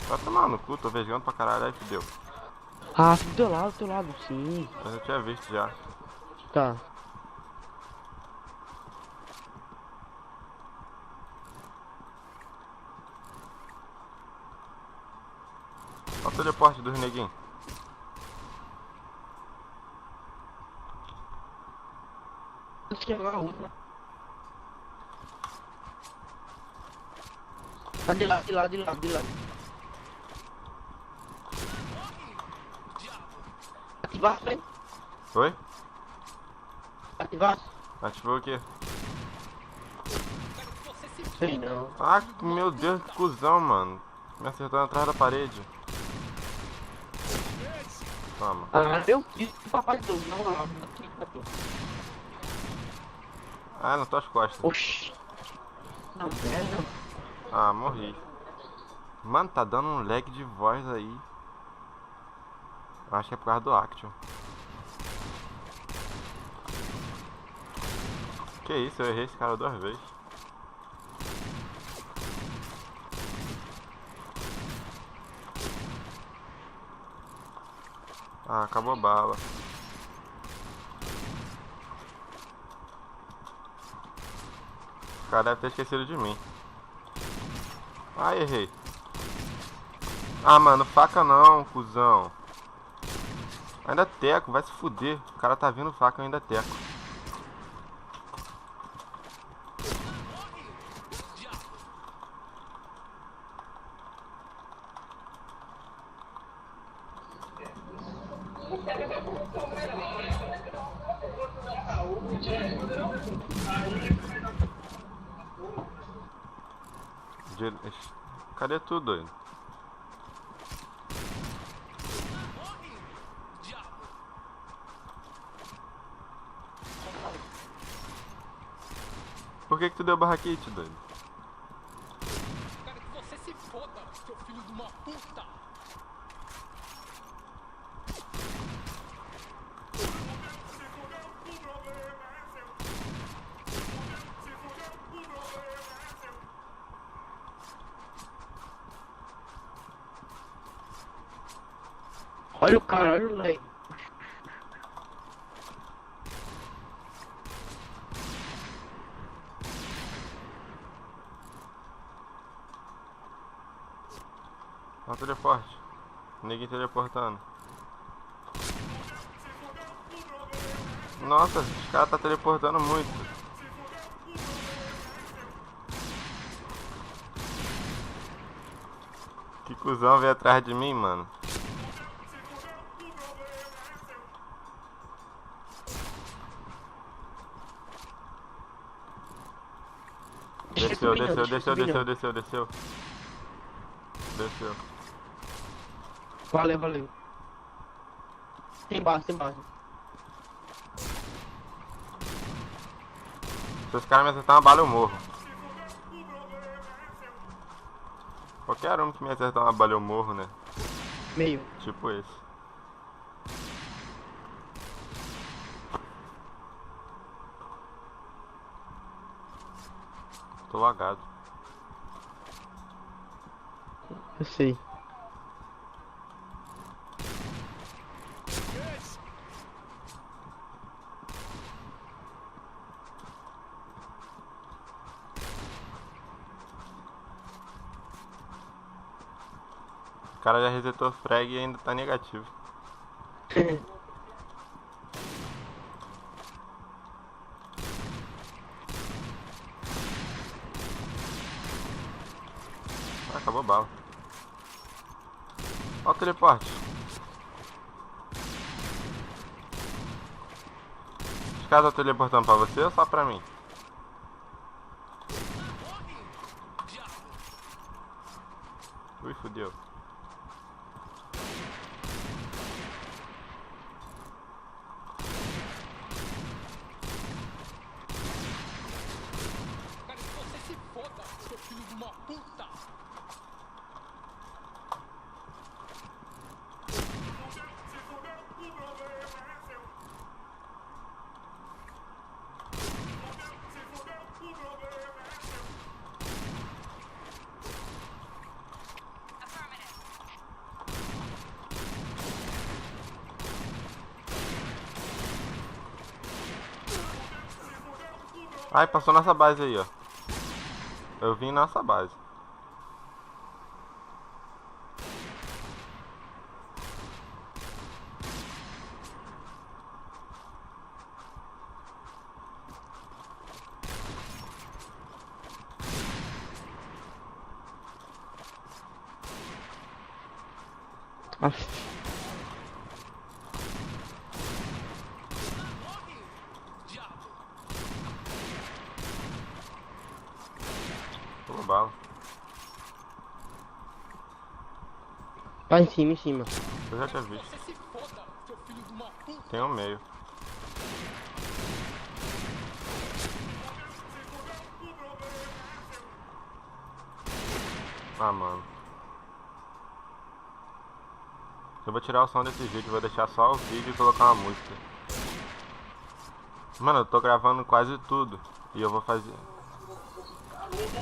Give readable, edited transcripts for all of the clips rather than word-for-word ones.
Vai tomar no cu, tô vejando pra caralho, aí fudeu. Ah, do teu lado, sim. Eu já tinha visto já. Tá. Olha o teleporte dos neguinhos. Acho que é uma. Tá de lado, de lado, de lado, de lado. Ativar, frente. Oi? Ativar. Ativou o quê? Sei não. Ah, meu Deus, que cuzão, mano. Me acertou atrás da parede. Toma. Ah, meu Deus, papai do não, não. Ah, nas tuas costas. Oxi. Não, velho. Ah, morri. Mano, tá dando um lag de voz aí. Acho que é por causa do Action. Que isso, eu errei esse cara 2 vezes. Ah, acabou a bala. O cara deve ter esquecido de mim. Ah, errei. Ah, mano, faca não, cuzão. Ainda teco, vai se fuder. O cara tá vindo faca, eu ainda teco. Cadê tu, doido? Por que tu deu barra kit, doido? Quero que você se foda, seu filho de uma puta! Olha o cara, olha o leque. Olha o teleporte. Ninguém teleportando. Nossa, os caras tá teleportando muito. Que cuzão veio atrás de mim, mano. Desceu, desceu, desceu, desceu, desceu, desceu. Desceu. Valeu, valeu. Tem base, tem base. Se os caras me acertar uma bala, eu morro. Qualquer um que me acertar uma bala, eu morro, né? Meio. Tipo esse. Tô lagado. Eu sei. O cara já resetou o frag e ainda tá negativo. Ah, acabou a bala. Olha o teleporte. Os caras estão teleportando pra você ou só pra mim? Ui, fudeu. Quero que você se foda, seu filho de uma puta! Affirmative. Ai, passou nossa base aí, ó. Eu vim nossa base. Aff. Toma bala. Tá em cima, em cima. Eu já tinha visto. Você se foda, seu filho de uma puta. Tem um meio. Ah, mano. Eu vou tirar o som desse vídeo, vou deixar só o vídeo e colocar uma música. Mano, eu tô gravando quase tudo. E eu vou fazer...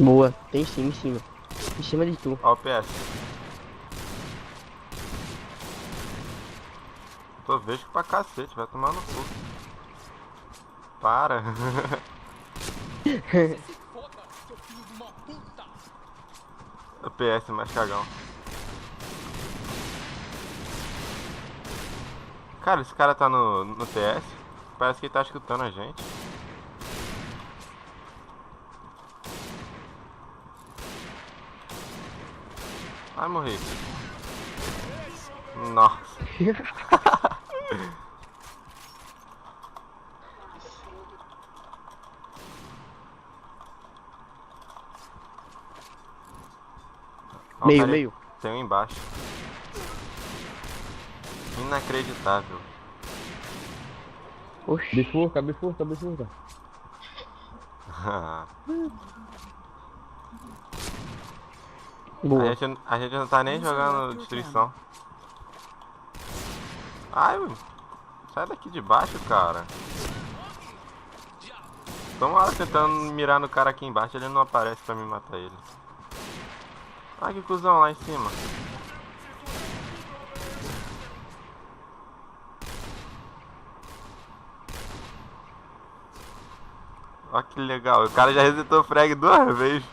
Boa. Tem em cima, em cima. Em cima de tu. Ó o PS. Tô vejo pra cacete, vai tomar no cu. Para. Você se foda, seu filho de uma puta. O PS mais cagão. Cara, esse cara tá no TS. Parece que ele tá escutando a gente. Ai, morri. Nossa. Ó, Meio, cara, meio. tem um embaixo. Inacreditável. Oxi. Bifurca, bifurca, bifurca. Boa. A gente não tá nem jogando destruição. Ai, sai daqui de baixo, cara. Tô uma hora tentando mirar no cara aqui embaixo, ele não aparece pra me matar ele. Ai, que cuzão lá em cima. Olha que legal, o cara já resetou o frag 2 vezes.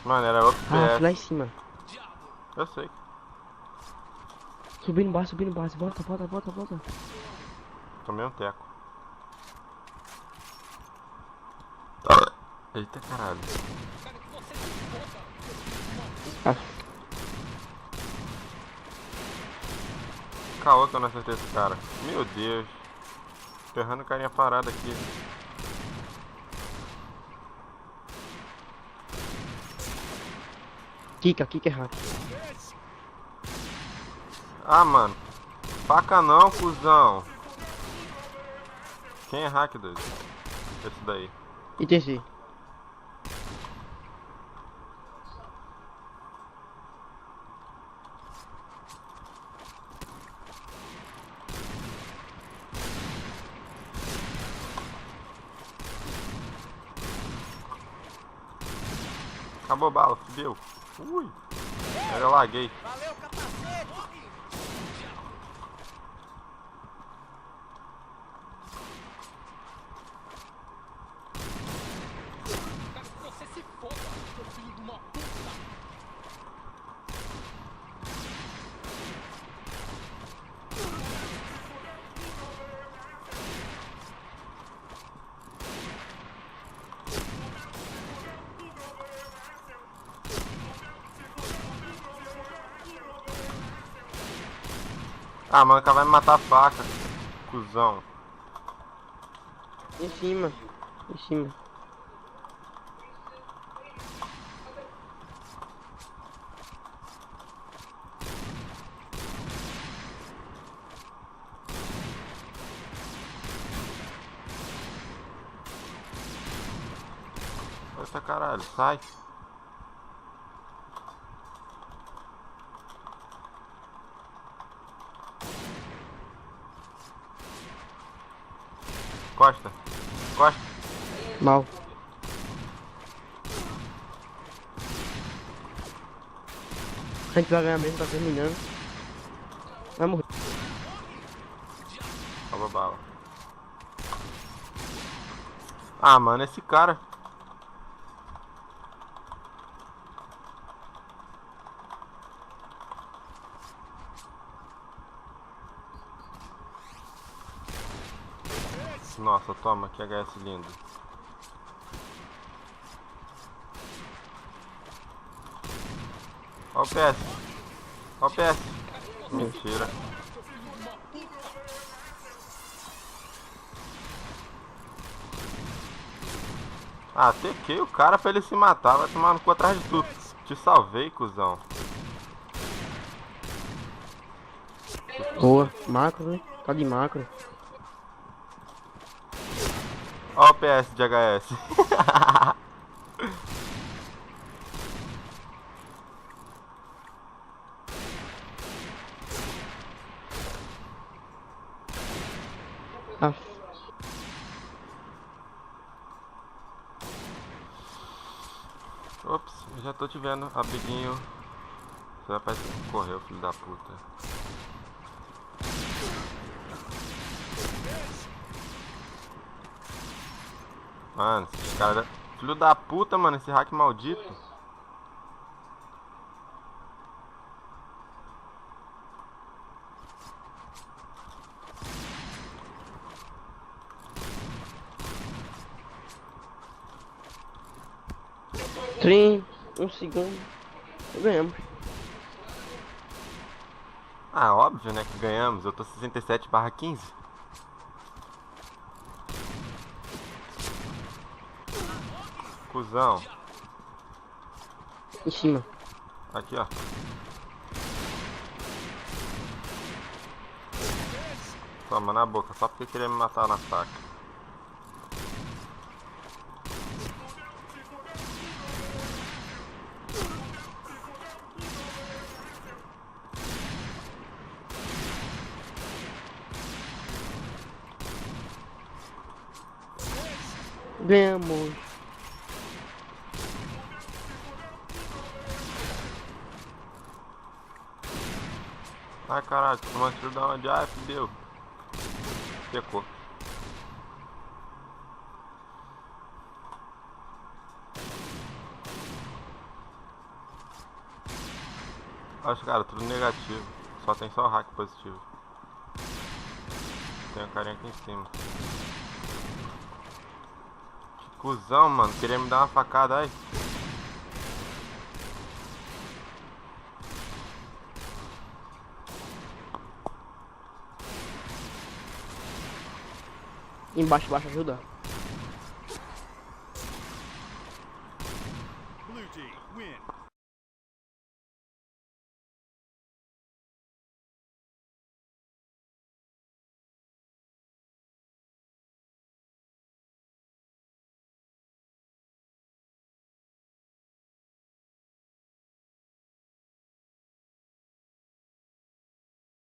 Mano, era outro Ah, lá PS. em cima. Eu sei. Subindo embaixo, subindo embaixo. Volta, volta, volta, volta. Tomei um teco. Eita caralho. Cara, que você se foda, seu filho de uma puta. Ah, Caô que eu não acertei esse cara. Meu Deus. Ferrando o carinha parado aqui. Kika, Kika é hack. Ah, mano. Faca não, cuzão. Quem é hack, doido? Esse daí. E TC. Acabou a bala, fudeu. Ui. Eu laguei. Valeu, capacete. Cara, que você se foda, seu filho de uma puta. Ah, mano, o cara vai me matar a faca. Cuzão. Em cima. Em cima. Eita caralho, sai. Costa. Costa. Mal. A gente vai ganhar mesmo, tá terminando. Vai morrer. Rouba bala. Ah, mano, esse cara. Nossa, toma, que HS lindo. Ó o PS. Ó o PS. Mentira. Ah, tequei o cara pra ele se matar. Vai tomar no cu atrás de tu. Te salvei, cuzão. Boa. Macro, né? Tá de macro. Ó o PS de HS. Ah, Ops, eu já tô te vendo, amiguinho. Você vai correr, filho da puta. Mano, esse cara... Filho da puta, mano, esse hack maldito. Trim. Um segundo. Ganhamos. Ah, óbvio, né, que ganhamos. Eu tô 67/15. Cusão. Em cima. Aqui, ó. Toma na boca, só porque queria me matar na faca. Ganhamos. Ai caralho, tô tomando tiro da onde? Ai, fudeu. Pecou. Acho, cara, tudo negativo. Só tem só hack positivo. Tem um carinha aqui em cima. Que cuzão, mano. Queria me dar uma facada aí. Embaixo, embaixo, ajuda. Blue team win.